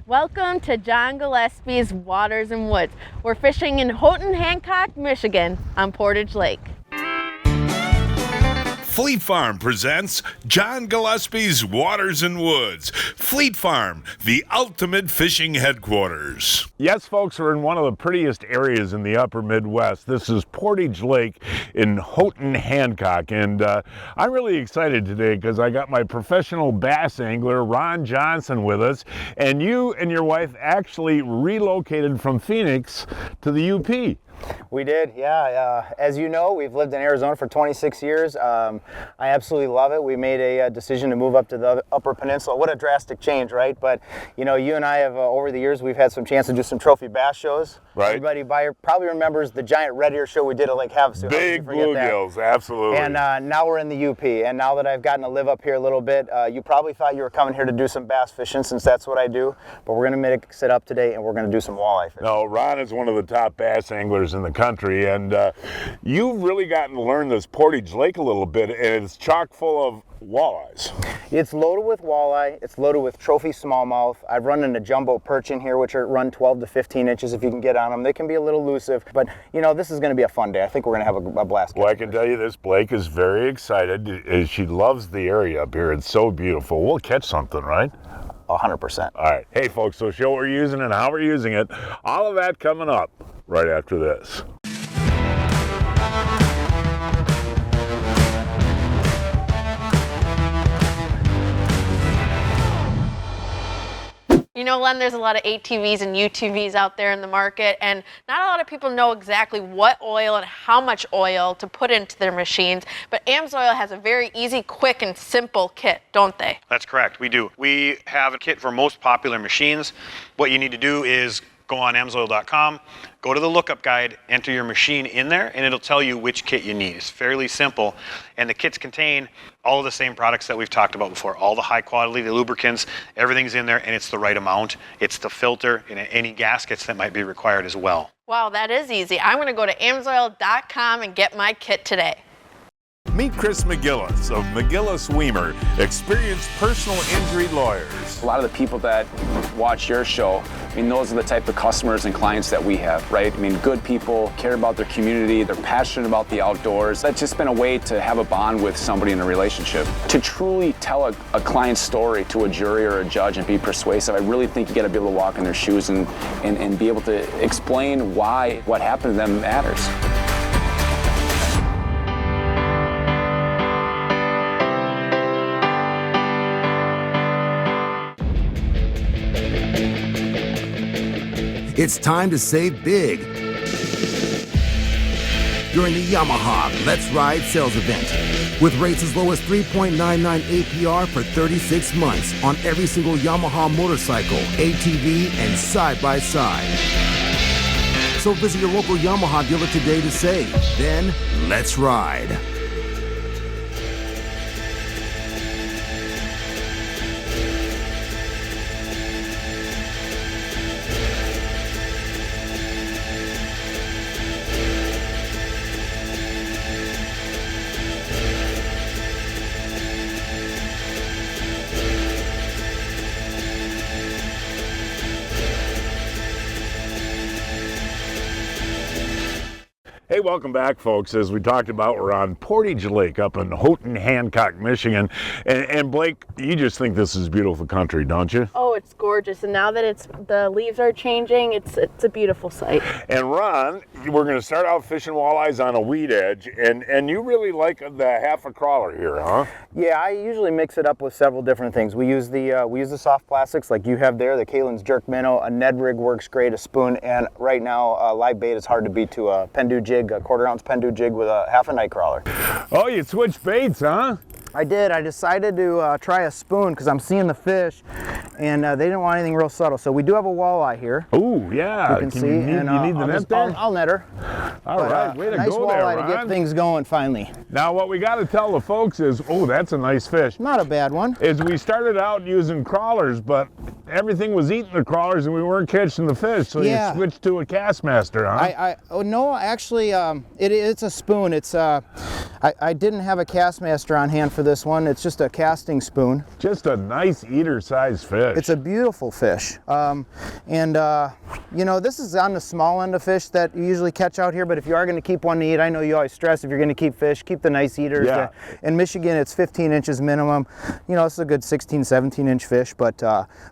Welcome to John Gillespie's Waters and Woods. We're fishing in Houghton, Michigan on Portage Lake. Fleet Farm presents John Gillespie's Waters and Woods. Fleet Farm, the ultimate fishing headquarters. Yes, folks, we're in one of the prettiest areas in the upper Midwest. This is Portage Lake in Houghton, Hancock. And I'm really excited today because I got my professional bass angler, Ron Johnson, with us. And you and your wife actually relocated from Phoenix to the UP. We did, yeah. As you know, we've lived in Arizona for 26 years. I absolutely love it. We made a decision to move up to the Upper Peninsula. What a drastic change, right? But, you know, you and I have, over the years, we've had some chance to do some trophy bass shows. Right. Everybody probably remembers the giant red ear show we did at Lake Havasu. Big bluegills, absolutely. And now we're in the UP. And now that I've gotten to live up here a little bit, you probably thought you were coming here to do some bass fishing, since that's what I do. But we're going to mix it up today, and we're going to do some walleye fishing. No, Ron is one of the top bass anglers in the country, and you've really gotten to learn this Portage Lake a little bit, and it's chock full of walleyes. It's loaded with walleye. It's loaded with trophy smallmouth. I've run into jumbo perch in here, which run 12 to 15 inches if you can get on them. They can be a little elusive, but you know, this is going to be a fun day. I think we're going to have a blast. Well, I can tell you this, Blake is very excited. She loves the area up here. It's so beautiful. We'll catch something, right? 100%. All right. Hey, folks, so show what we're using and how we're using it. All of that coming up right after this. You know, Len, there's a lot of ATVs and UTVs out there in the market, and not a lot of people know exactly what oil and how much oil to put into their machines, but Amsoil has a very easy, quick, and simple kit, don't they? That's correct, we do. We have a kit for most popular machines. What you need to do is go on Amsoil.com, go to the lookup guide, enter your machine in there, and it'll tell you which kit you need. It's fairly simple, and the kits contain all of the same products that we've talked about before. All the high quality, the lubricants, everything's in there, and it's the right amount. It's the filter and any gaskets that might be required as well. Wow, that is easy. I'm going to go to Amsoil.com and get my kit today. Meet Chris McGillis of McGillis Weimer, experienced personal injury lawyers. A lot of the people that watch your show, I mean, those are the type of customers and clients that we have, right? I mean, good people, care about their community, they're passionate about the outdoors. That's just been a way to have a bond with somebody in a relationship. To truly tell a client's story to a jury or a judge and be persuasive, I really think you got to be able to walk in their shoes and be able to explain why what happened to them matters. It's time to save big during the Yamaha Let's Ride sales event. With rates as low as 3.99 APR for 36 months on every single Yamaha motorcycle, ATV, and side-by-side. So visit your local Yamaha dealer today to save. Then, let's ride. Hey, welcome back, folks. As we talked about, we're on Portage Lake up in Houghton, Hancock, Michigan. And Blake, you just think this is beautiful country, don't you? Oh, it's gorgeous, and now that the leaves are changing, it's a beautiful sight. And Ron, we're going to start out fishing walleyes on a weed edge, and you really like the half a crawler here, huh? Yeah, I usually mix it up with several different things. We use the soft plastics like you have there, the Kalen's Jerk Minnow. A Ned rig works great, a spoon, and right now live bait is hard to beat to a Pendu jig, a quarter-ounce Pendu jig with a half a night crawler. Oh, you switched baits, huh? I did. I decided to try a spoon because I'm seeing the fish, and they didn't want anything real subtle. So we do have a walleye here. Oh, yeah. You can see. You need the net there? I'll net her. All right, way to nice go there, walleye to Ron. get things going finally. Now what we got to tell the folks is, oh, that's a nice fish. Not a bad one. Is we started out using crawlers, but everything was eating the crawlers and we weren't catching the fish, so Yeah. you switched to a Castmaster, huh? No, actually, it's a spoon. It's I didn't have a Castmaster on hand for this one. It's just a casting spoon. Just a nice eater-sized fish. It's a beautiful fish, you know, this is on the small end of fish that you usually catch out here. But if you are going to keep one to eat, I know you always stress if you're going to keep fish, keep the nice eaters. Yeah. In Michigan, it's 15 inches minimum. You know, it's a good 16, 17-inch fish, but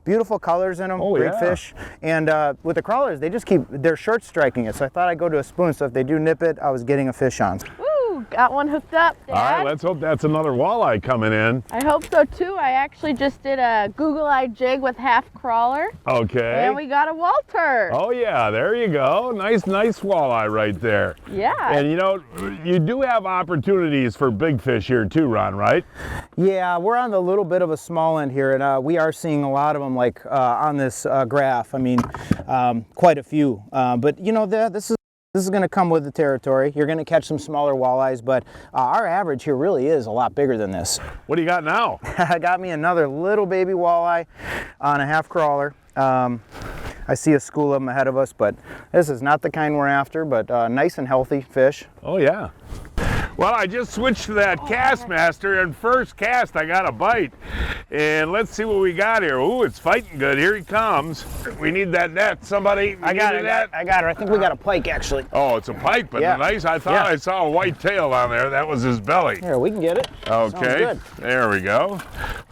beautiful colors in them. Oh, great yeah. fish. And with the crawlers, they're short striking it. So I thought I'd go to a spoon. So if they do nip it, I was getting a fish on. Woo, got one hooked up, Dad. All right, let's hope that's another walleye coming in. I hope so too. I actually just did a Google-Eye jig with half crawler. Okay. And we got a Walter. Oh yeah, there you go. Nice walleye right there. Yeah. And you know, you do have opportunities for big fish here too, Ron, right? Yeah, we're on the little bit of a small end here, and we are seeing a lot of them, like on this graph. I mean, quite a few. But you know, this is going to come with the territory. You're going to catch some smaller walleyes, but our average here really is a lot bigger than this. What do you got now? I got me another little baby walleye on a half crawler. I see a school of them ahead of us, but this is not the kind we're after, but nice and healthy fish. Oh yeah. Well, I just switched to that Castmaster, and first cast I got a bite. And let's see what we got here. Ooh, it's fighting good. Here he comes. We need that net. Somebody, I got her. I think we got a pike, actually. Oh, it's a pike, but Yeah. nice. I thought Yeah. I saw a white tail on there. That was his belly. Here, we can get it. Okay, Sounds good. there we go.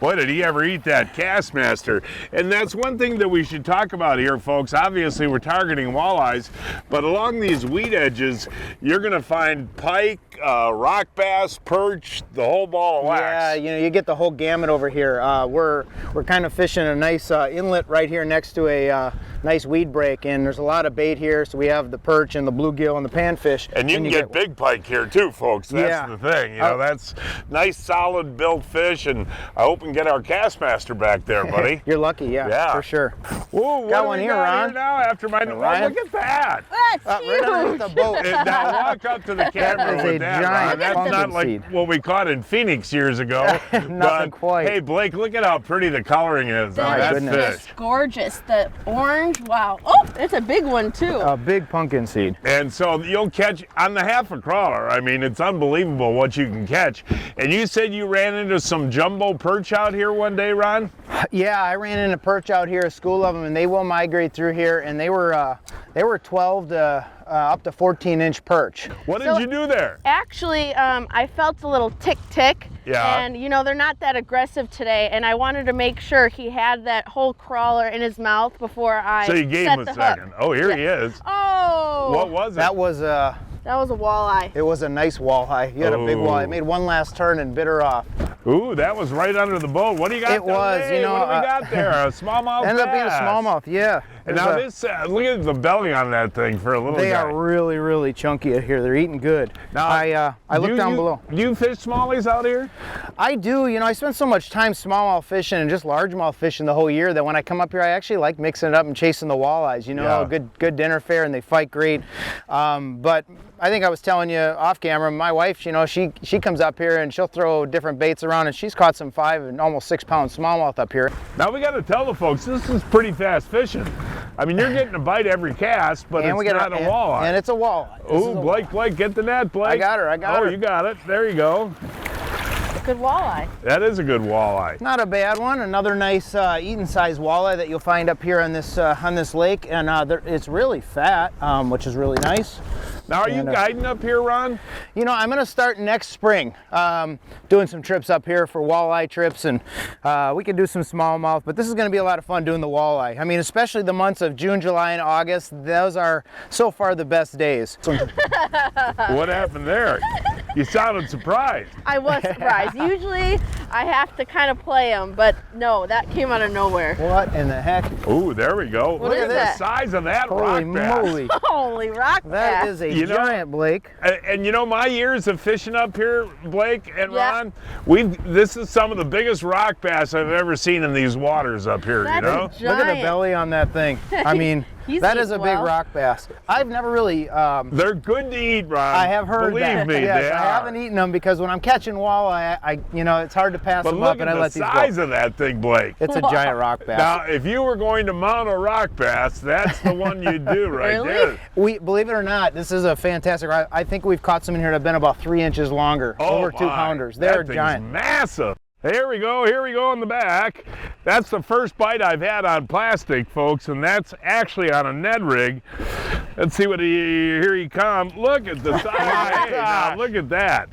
Boy, did he ever eat that Castmaster. And that's one thing that we should talk about here, folks. Obviously, we're targeting walleyes, but along these weed edges, you're going to find pike, rock bass, perch, the whole ball of wax. Yeah, you know, you get the whole gamut over here. We're kind of fishing a nice inlet right here next to a nice weed break, and there's a lot of bait here. So we have the perch and the bluegill and the panfish. And you can get big pike here too, folks. That's Yeah. the thing. You know, that's nice, solid built fish, and I hope we can get our Castmaster back there, buddy. You're lucky, yeah, for sure. Whoa, what Got do one we here, got Ron. here now after my Ryan? look at that. That's Right huge. underneath the boat. And now walk up to the camera is with a that, giant Ron. That's pumpkin not like seed. what we caught in Phoenix years ago. Nothing but, quite. Hey, Blake, look at how pretty the coloring is on My that goodness. fish. Gorgeous. The orange, wow. Oh, it's a big one too. A big pumpkin seed. And so you'll catch on the half a crawler. I mean, it's unbelievable what you can catch. And you said you ran into some jumbo perch out here one day, Ron? Yeah, I ran into perch out here, a school of them, and they will migrate through here, and they were 12 to up to 14-inch perch. What did you do there? Actually, I felt a little tick. Yeah. And you know, they're not that aggressive today, and I wanted to make sure he had that whole crawler in his mouth before I So you gave set him the a second. hook. Oh, here he is. Oh! What was it? That was That was a walleye. it was a nice walleye. You had a big Oh. walleye. It made one last turn and bit her off. Ooh, that was right under the boat. What do you got It there? was, Hey, you know, what do we got there? A smallmouth Ended up being a bass. smallmouth, yeah. And There's now a- this, look at the belly on that thing for a little They guy. are really, really chunky out here. They're eating good. Now, I look down below. Do you fish smallies out here? I do. You know, I spend so much time smallmouth fishing and just largemouth fishing the whole year that when I come up here, I actually like mixing it up and chasing the walleyes. You know, Yeah. good dinner fare, and they fight great. But I think I was telling you off camera, my wife, you know, she comes up here and she'll throw different baits around, and she's caught some 5 and almost 6 pound smallmouth up here. Now we got to tell the folks, this is pretty fast fishing. I mean, you're getting a bite every cast, but and it's not a walleye. And it's a walleye. This is Ooh, a Blake, get the net, Blake. I got her, I got Oh, her. you got it. There you go. Good walleye. That is a good walleye. Not a bad one. Another nice eating size walleye that you'll find up here on this lake, and it's really fat, which is really nice. Now, are you And, guiding up here, Ron? You know, I'm going to start next spring doing some trips up here for walleye trips, and we can do some smallmouth, but this is going to be a lot of fun doing the walleye. I mean, especially the months of June, July, and August. Those are so far the best days. What happened there? You sounded surprised. I was surprised. Usually I have to kind of play them, but no, that came out of nowhere. What in the heck? Ooh, there we go. What Look is at that? the size of that Holy rock bass. moly. Holy rock That bass. is a You know- giant, Blake. And you know, my years of fishing up here, Blake and Yeah. Ron, this is some of the biggest rock bass I've ever seen in these waters up here, That's you know? a Look at the giant. belly on that thing. I mean, He's that is a eating big well. rock bass. I've never really, They're good to eat, Ron. I have heard Believe that. me, Yes, they I are. haven't eaten them because when I'm catching walleye, you know, it's hard to pass But them look up and at I the let these size go. of that thing, Blake. It's a giant rock bass. Now, if you were going to mount a rock bass, that's the one you'd do right Really? there. We believe it or not, this is a fantastic. I think we've caught some in here that have been about 3 inches longer, over 2 my. pounders. They're That thing's giant. massive. Here we go on the back. That's the first bite I've had on plastic, folks, and that's actually on a Ned rig. Let's see what here he comes. Look at the size. Hey, now look at that.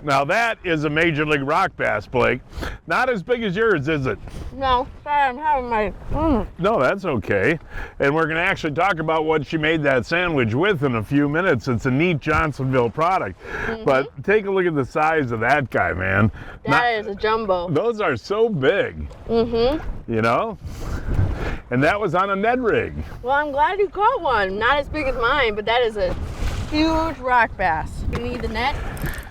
Now that is a major league rock bass, Blake. Not as big as yours, is it? No, sorry, I'm having my. No, that's okay. And we're going to actually talk about what she made that sandwich with in a few minutes. It's a neat Johnsonville product. But take a look at the size of that guy, man. That is a jumbo. Those are so big. You know? And that was on a Ned rig. Well, I'm glad you caught one. Not as big as mine, but that is a huge rock bass. You need the net?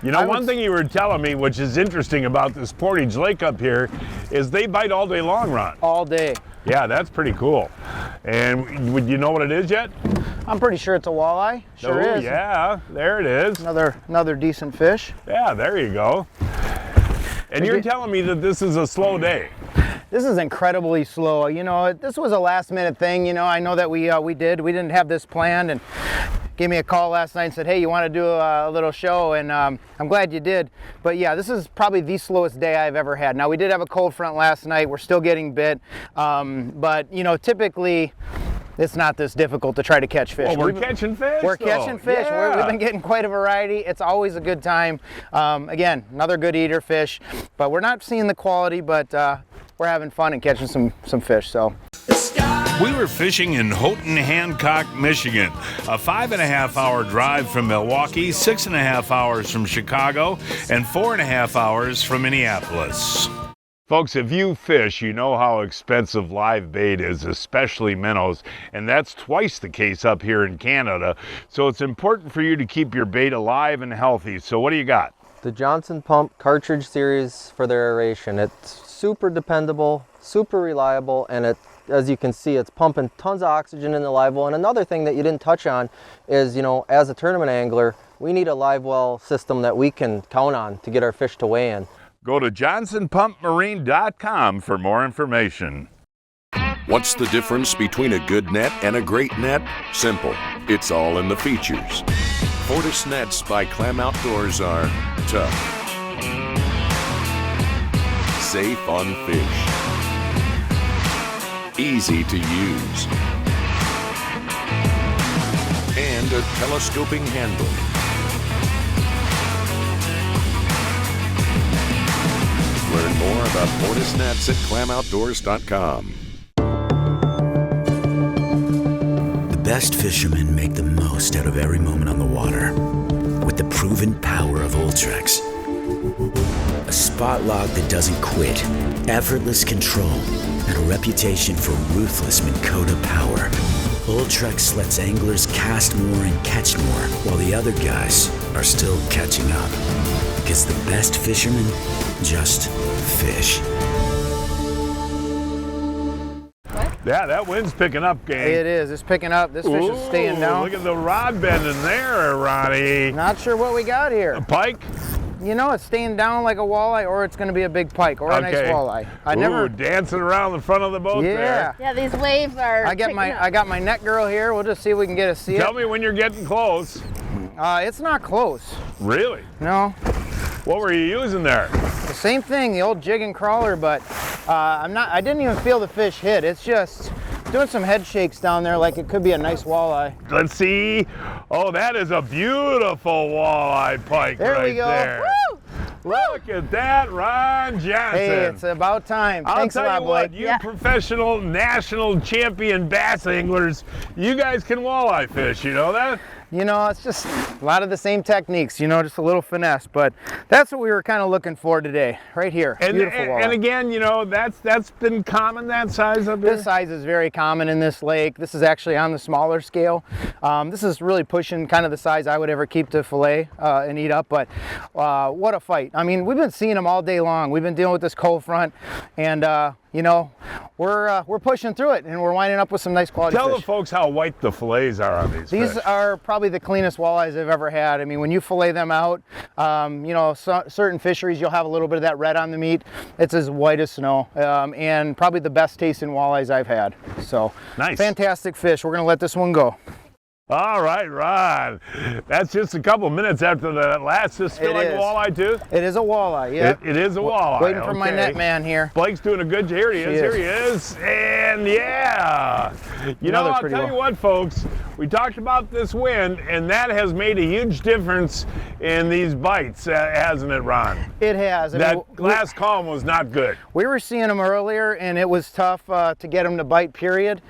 You know, one thing you were telling me, which is interesting about this Portage Lake up here, is they bite all day long, Ron. All day. Yeah, that's pretty cool. And would you know what it is yet? I'm pretty sure it's a walleye. Sure Oh, is. yeah, there it is. Another decent fish. Yeah, there you go. And you're telling me that this is a slow day. This is incredibly slow. You know, this was a last minute thing. You know, I know that we didn't have this planned, and gave me a call last night and said, hey, you want to do a little show? And I'm glad you did. But yeah, this is probably the slowest day I've ever had. Now, we did have a cold front last night. We're still getting bit. But, you know, typically it's not this difficult to try to catch fish. Well, we're catching fish. We're though. catching fish. Yeah. We've been getting quite a variety. It's always a good time. Again, another good eater fish. But we're not seeing the quality, but we're having fun and catching some fish. So. We were fishing in Houghton, Hancock, Michigan, a 5.5 hour drive from Milwaukee, 6.5 hours from Chicago, and 4.5 hours from Minneapolis. Folks, if you fish, you know how expensive live bait is, especially minnows, and that's twice the case up here in Canada. So it's important for you to keep your bait alive and healthy. So what do you got? The Johnson Pump Cartridge Series for their aeration. It's super dependable, super reliable, and as you can see, it's pumping tons of oxygen in the live well. And another thing that you didn't touch on is, you know, as a tournament angler, we need a live well system that we can count on to get our fish to weigh in. Go to johnsonpumpmarine.com for more information. What's the difference between a good net and a great net? Simple. It's all in the features. Fortis nets by Clam Outdoors are tough, safe on fish, easy to use, and a telescoping handle. Learn more about Fortis nets at clamoutdoors.com. The best fishermen make the most out of every moment on the water with the proven power of Ultrex. A spot log that doesn't quit, effortless control, and a reputation for ruthless Minn Kota power. Ultrex lets anglers cast more and catch more while the other guys are still catching up. Because the best fishermen just fish. Yeah, that wind's picking up, gang. It is. It's picking up. This fish is staying down. Look at the rod bending there, Ronnie. Not sure what we got here. A pike? You know, it's staying down like a walleye, or it's going to be a big pike, or a nice walleye. Dancing around the front of the boat there. Yeah, these waves are. I got my net girl here. We'll just see if we can get a see it. Tell me when you're getting close. It's not close. Really? No. What were you using there? The same thing, the old jig and crawler, but I didn't even feel the fish hit. It's just doing some head shakes down there like it could be a nice walleye. Let's see. Oh, that is a beautiful walleye pike There we go. there. Woo! Look at that, Ron Johnson. Hey, it's about time. Thanks a lot, I'll tell you what, Blake. you professional national champion bass anglers, you guys can walleye fish, you know that? you know, it's just a lot of the same techniques, you know, just a little finesse. But that's what we were kind of looking for today, right here. Beautiful walleye. And again, you know, that's been common, that size up here? This size is very common in this lake. This is actually on the smaller scale. This is really pushing kind of the size I would ever keep to fillet and eat up. But what a fight. I mean, we've been seeing them all day long. We've been dealing with this cold front, and you know, we're pushing through it, and we're winding up with some nice quality fish. Tell the folks how white the fillets are on these These fish. are probably the cleanest walleyes I've ever had. I mean, when you fillet them out, you know, certain fisheries, you'll have a little bit of that red on the meat. It's as white as snow, and probably the best tasting walleyes I've had. So, nice. Fantastic fish. We're gonna let this one go. All right, Ron. That's just a couple minutes after the last. Does this feel like a walleye too? It is a walleye, yeah. It is a walleye. Waiting for my net man here. Blake's doing a good job. Here he is. Here he is. And yeah. You know, I'll tell you what, folks. We talked about this wind, and that has made a huge difference in these bites, hasn't it, Ron? It has. That last calm was not good. We were seeing them earlier, and it was tough to get them to bite, period.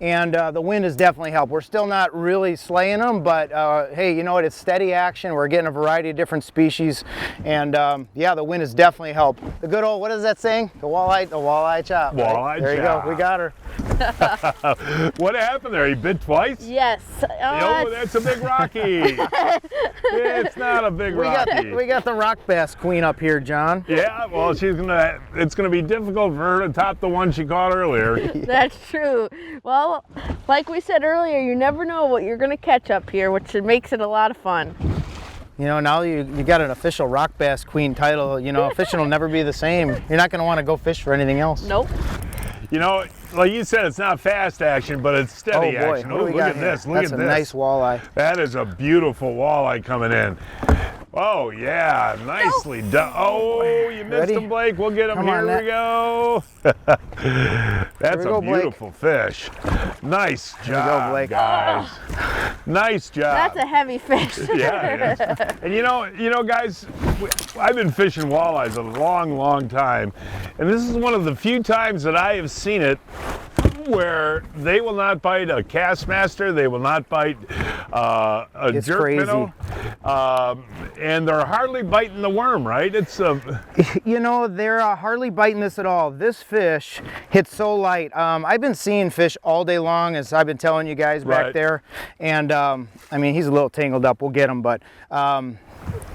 And the wind has definitely helped. We're still not really slaying them, but hey, you know what? It's steady action. We're getting a variety of different species, and yeah, the wind has definitely helped. The good old, what is that saying? The walleye chop. Walleye right? There chop. You go. We got her. What happened there? He bit twice? Yes. Oh, that's a big Rocky. It's not a big Rocky. We got the rock bass queen up here, John. Yeah, well, it's gonna be difficult for her to top the one she caught earlier. That's true. Well, like we said earlier, you never know what you're going to catch up here, which makes it a lot of fun. You know, now you got an official rock bass queen title. You know, fishing will never be the same. You're not going to want to go fish for anything else. Nope. You know, like you said, it's not fast action, but it's steady action. Oh, look at this. Look at this. That's a nice walleye. That is a beautiful walleye coming in. Oh, yeah, nicely done. Oh, you missed him, Blake. We'll get him. Here we go. That's a beautiful fish. Nice job, Blake. Guys. Nice job. That's a heavy fish. Yeah, it is. And you know, guys, I've been fishing walleyes a long, long time, and this is one of the few times that I have seen it where they will not bite a Castmaster, they will not bite a jerk minnow, and they're hardly biting the worm, right? It's you know, they're hardly biting this at all. This fish hits so light. I've been seeing fish all day long, as I've been telling you guys back there, and I mean, he's a little tangled up. We'll get him, but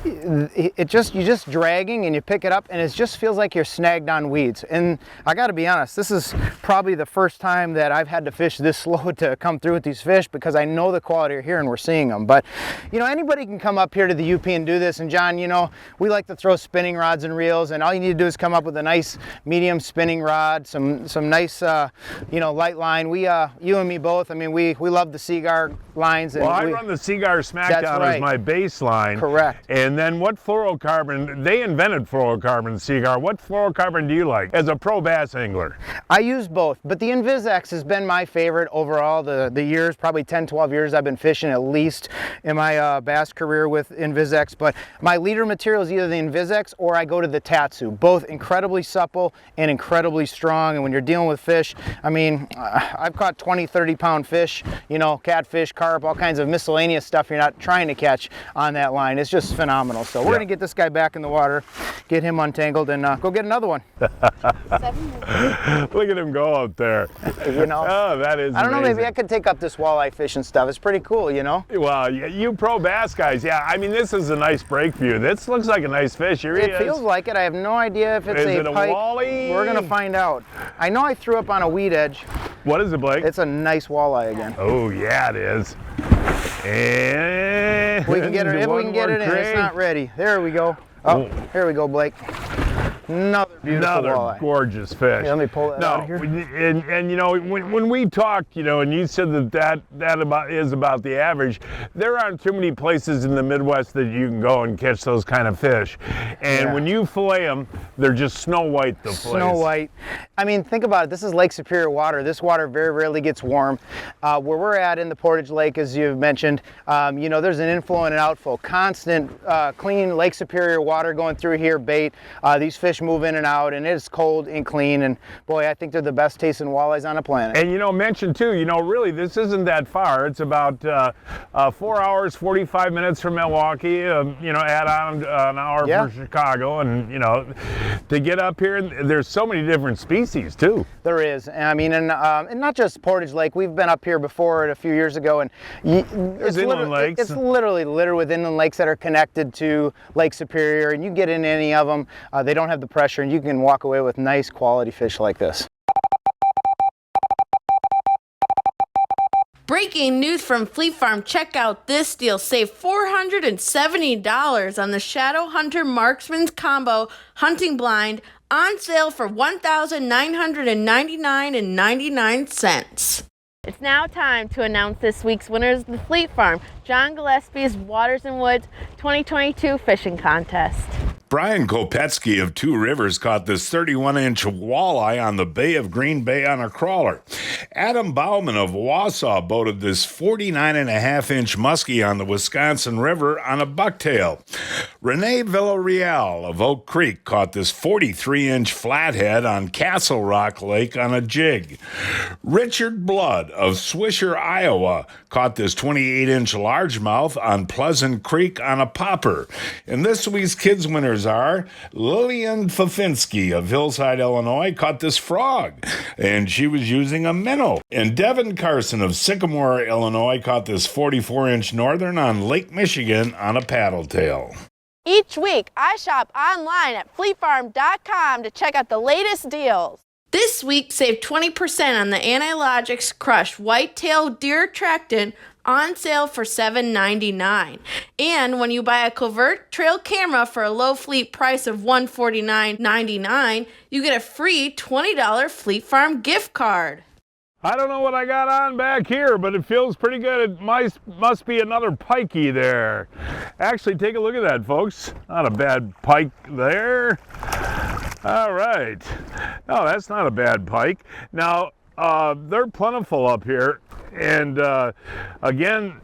you're just dragging and you pick it up, and it just feels like you're snagged on weeds. And I got to be honest, this is probably the first time that I've had to fish this slow to come through with these fish, because I know the quality are here and we're seeing them. But you know, anybody can come up here to the UP and do this. And John, you know, we like to throw spinning rods and reels, and all you need to do is come up with a nice medium spinning rod, some nice you know, light line. We you and me both, I mean, we love the Seagar lines. And well, I run the Seagar Smackdown as my baseline. Correct. And then what fluorocarbon, they invented fluorocarbon, Seagar. What fluorocarbon do you like as a pro bass angler? I use both, but the InvizX has been my favorite overall the years, probably 10, 12 years I've been fishing at least in my bass career with InvizX. But my leader material is either the InvizX or I go to the Tatsu. Both incredibly supple and incredibly strong. And when you're dealing with fish, I mean, I've caught 20, 30 pound fish, you know, catfish, carp, all kinds of miscellaneous stuff you're not trying to catch on that line. It's just phenomenal. So we're gonna get this guy back in the water, get him untangled, and go get another one. Look at him go out there. You know, oh, that is I don't amazing. know, maybe I could take up this walleye fishing stuff. It's pretty cool, you know? Well, you pro bass guys, yeah, I mean, this is a nice break for you. This looks like a nice fish. Here he is. It feels like it. I have no idea if it's a pike. walleye? We're gonna find out. I know I threw up on a weed edge. What is it, Blake? It's a nice walleye again. Oh, yeah, it is. And we can get it, if we can get it in. It's not ready. There we go. Oh, here we go, Blake. Another beautiful walleye. Gorgeous fish. Yeah, let me pull that out of here. And you know, when we talked, you know, and you said that is about the average, there aren't too many places in the Midwest that you can go and catch those kind of fish. And when you fillet them, they're just snow white, the place. Snow white. I mean, think about it. This is Lake Superior water. This water very rarely gets warm. Where we're at in the Portage Lake, as you've mentioned, you know, there's an inflow and an outflow. Constant, clean Lake Superior water going through here, bait. These fish move in and out, and it's cold and clean, and boy, I think they're the best tasting walleyes on the planet. And mention too, really this isn't that far. It's about 4 hours, 45 minutes from Milwaukee, add on an hour for Chicago, and to get up here, there's so many different species too. There is. I mean, and not just Portage Lake. We've been up here before a few years ago, and there's inland lakes. It's literally littered with inland lakes that are connected to Lake Superior, and you get in any of them, they don't have the pressure, and you can walk away with nice quality fish like this. Breaking news from Fleet Farm. Check out this deal. Save $470 on the Shadow Hunter Marksman's Combo Hunting Blind, on sale for $1,999.99. It's now time to announce this week's winners of the Fleet Farm, John Gillespie's Waters and Woods 2022 Fishing Contest. Brian Kopetsky of Two Rivers caught this 31-inch walleye on the Bay of Green Bay on a crawler. Adam Bauman of Wausau boated this 49.5-inch muskie on the Wisconsin River on a bucktail. Renee Villarreal of Oak Creek caught this 43-inch flathead on Castle Rock Lake on a jig. Richard Blood of Swisher, Iowa caught this 28-inch largemouth on Pleasant Creek on a popper. And this week's kids winners are Lillian Fafinski of Hillside, Illinois, caught this frog, and she was using a minnow. And Devin Carson of Sycamore, Illinois, caught this 44-inch northern on Lake Michigan on a paddle tail. Each week, I shop online at fleetfarm.com to check out the latest deals. This week, save 20% on the Antilogix Crush Whitetail Deer Attractant, on sale for $7.99. And when you buy a covert trail camera for a low fleet price of $149.99, you get a free $20 Fleet Farm gift card. I don't know what I got on back here, but it feels pretty good. It must be another pikey there. Actually, take a look at that, folks. Not a bad pike there. All right. No, that's not a bad pike. Now, they're plentiful up here. And again,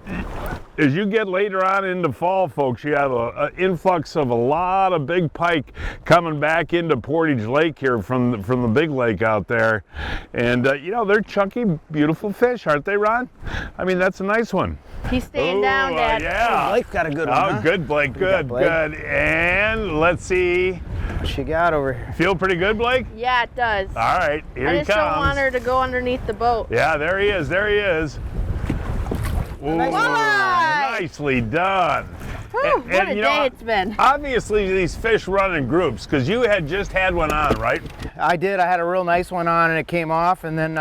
as you get later on into fall, folks, you have an influx of a lot of big pike coming back into Portage Lake here from the big lake out there. And, they're chunky, beautiful fish, aren't they, Ron? I mean, that's a nice one. He's staying down, Dad. Yeah. Oh, Blake's got a good one, huh? Good, Blake. Good. And let's see. What she got over here? Feel pretty good, Blake? Yeah, it does. All right, here he comes. I just don't want her to go underneath the boat. Yeah, there he is. Ooh, nicely done. Whew, what a day it's been. Obviously, these fish run in groups, because you had just had one on, right? I did. I had a real nice one on, and it came off, and then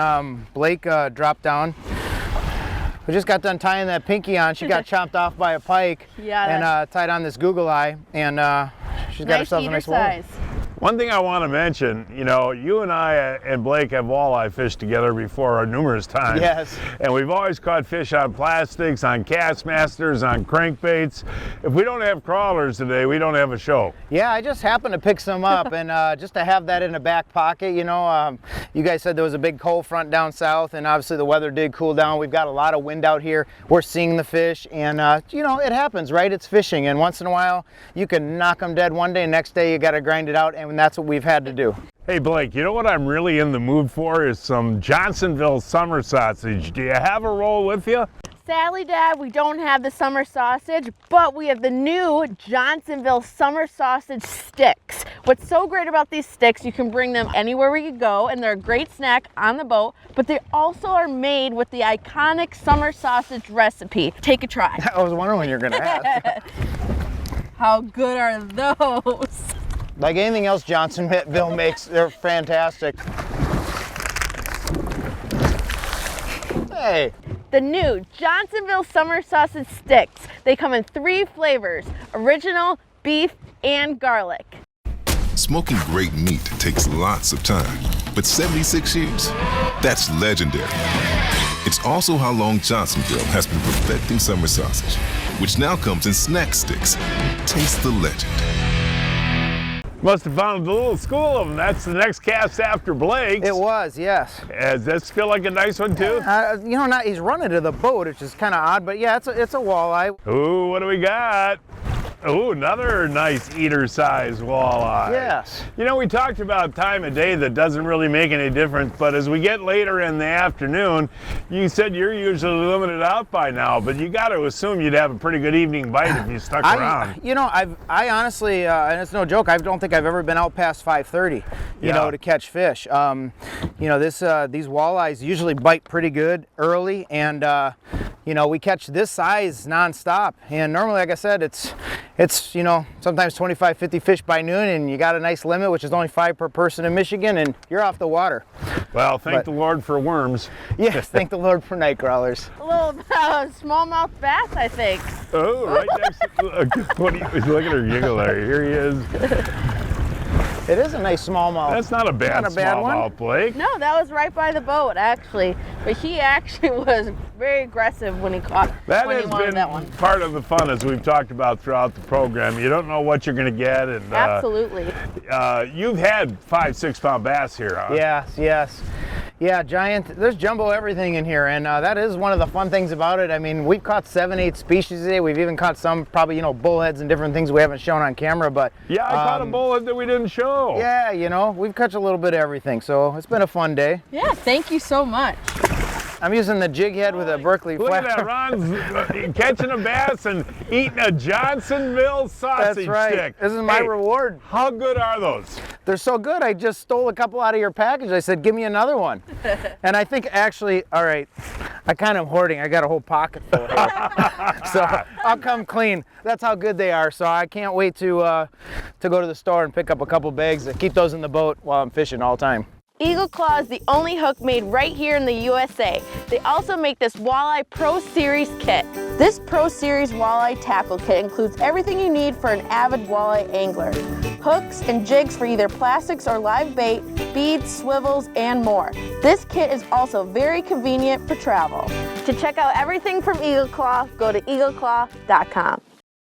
Blake dropped down. We just got done tying that pinky on. She got chomped off by a pike and tied on this Google Eye, and she's got herself a nice walleye. One thing I want to mention, you and I and Blake have walleye fished together before numerous times. Yes. And we've always caught fish on plastics, on Castmasters, on crankbaits. If we don't have crawlers today, we don't have a show. Yeah, I just happened to pick some up, and just to have that in the back pocket, you guys said there was a big cold front down south, and obviously the weather did cool down. We've got a lot of wind out here. We're seeing the fish, and it happens, right? It's fishing, and once in a while, you can knock them dead one day, and next day you got to grind it out, and that's what we've had to do. Hey Blake, you know what I'm really in the mood for is some Johnsonville summer sausage. Do you have a roll with you? Sadly, Dad, we don't have the summer sausage, but we have the new Johnsonville summer sausage sticks. What's so great about these sticks, you can bring them anywhere where you go, and they're a great snack on the boat, but they also are made with the iconic summer sausage recipe. Take a try. I was wondering when you're going to ask. How good are those? Like anything else Johnsonville makes, they're fantastic. Hey. The new Johnsonville Summer Sausage Sticks. They come in 3 flavors, original, beef, and garlic. Smoking great meat takes lots of time, but 76 years, that's legendary. It's also how long Johnsonville has been perfecting summer sausage, which now comes in snack sticks. Taste the legend. Must have found a little school of them. That's the next cast after Blake's. It was, yes. Does this feel like a nice one too? He's running to the boat, which is kind of odd, but yeah, it's a walleye. Ooh, what do we got? Oh, another nice eater size walleye. Yes. You know, we talked about time of day that doesn't really make any difference, but as we get later in the afternoon, you said you're usually limited out by now, but you got to assume you'd have a pretty good evening bite if you stuck around. You know, I honestly, and it's no joke, I don't think I've ever been out past 5:30, you know, to catch fish. You know, these walleyes usually bite pretty good early, and you know, we catch this size nonstop. And normally, like I said, it's you know, sometimes 25, 50 fish by noon, and you got a nice limit, which is only 5 per person in Michigan, and you're off the water. Well, thank the Lord for worms. Yes, thank the Lord for night crawlers. A little smallmouth bass, I think. Oh, right next to, look at her giggle there. Here he is. It is a nice smallmouth. That's not a bad smallmouth, Blake. No, that was right by the boat, actually. But he actually was very aggressive when he caught that when has he wanted been that one. Part of the fun, as we've talked about throughout the program. You don't know what you're going to get. And, Absolutely. You've had 5-6 pound bass here, huh? Yes, yes. Yeah, giant. There's jumbo everything in here, and that is one of the fun things about it. I mean, we've caught 7-8 species today. We've even caught some, probably, you know, bullheads and different things we haven't shown on camera. But yeah, I caught a bullhead that we didn't show. Yeah, you know, we've caught a little bit of everything, so it's been a fun day. Yeah, thank you so much. I'm using the jig head with a Berkeley Look flat. at that, Ron's catching a bass and eating a Johnsonville sausage That's right. stick. This is my reward. How good are those? They're so good. I just stole a couple out of your package. I said, give me another one. And I think actually, all right, I kind of hoarding. I got a whole pocket full here. So I'll come clean. That's how good they are. So I can't wait to go to the store and pick up a couple bags and keep those in the boat while I'm fishing all the time. Eagle Claw is the only hook made right here in the USA. They also make this Walleye Pro Series kit. This Pro Series Walleye tackle kit includes everything you need for an avid walleye angler. Hooks and jigs for either plastics or live bait, beads, swivels, and more. This kit is also very convenient for travel. To check out everything from Eagle Claw, go to eagleclaw.com.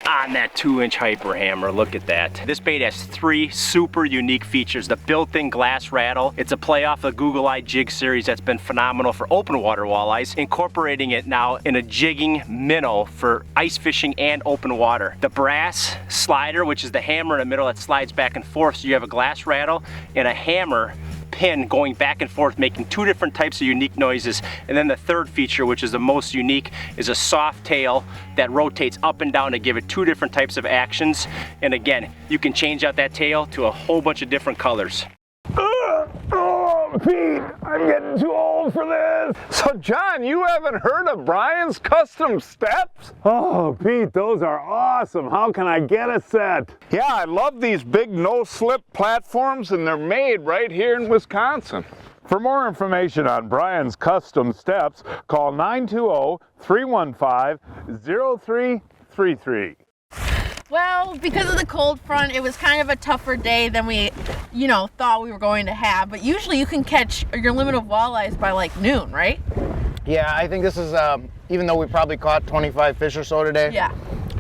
On that 2-inch hyper hammer, look at that. This bait has 3 super unique features. The built-in glass rattle. It's a play off the Google Eye jig series that's been phenomenal for open water walleyes, incorporating it now in a jigging minnow for ice fishing and open water. The brass slider, which is the hammer in the middle that slides back and forth, so you have a glass rattle and a hammer pin going back and forth, making 2 different types of unique noises. And then the third feature, which is the most unique, is a soft tail that rotates up and down to give it 2 different types of actions. And again, you can change out that tail to a whole bunch of different colors. Oh, Pete, I'm getting too old for this. So, John, you haven't heard of Brian's Custom Steps? Oh, Pete, those are awesome. How can I get a set? Yeah, I love these big no-slip platforms, and they're made right here in Wisconsin. For more information on Brian's Custom Steps, call 920-315-0333. Well, because of the cold front, it was kind of a tougher day than we, you know, thought we were going to have. But usually you can catch your limit of walleyes by like noon, right? Yeah, I think this is, even though we probably caught 25 fish or so today, yeah,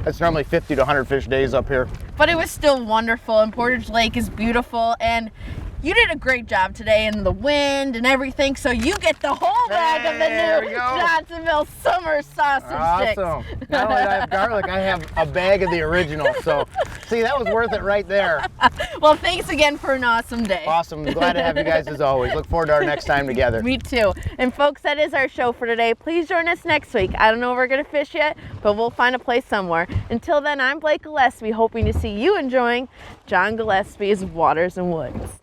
it's normally 50 to 100 fish days up here. But it was still wonderful, and Portage Lake is beautiful, and you did a great job today in the wind and everything, so you get the whole bag of the new Johnsonville summer sausage sticks. Awesome. Not only do I have garlic, I have a bag of the original. So, see, that was worth it right there. Well, thanks again for an awesome day. Awesome. Glad to have you guys as always. Look forward to our next time together. Me too. And folks, that is our show for today. Please join us next week. I don't know if we're going to fish yet, but we'll find a place somewhere. Until then, I'm Blake Gillespie, hoping to see you enjoying John Gillespie's Waters and Woods.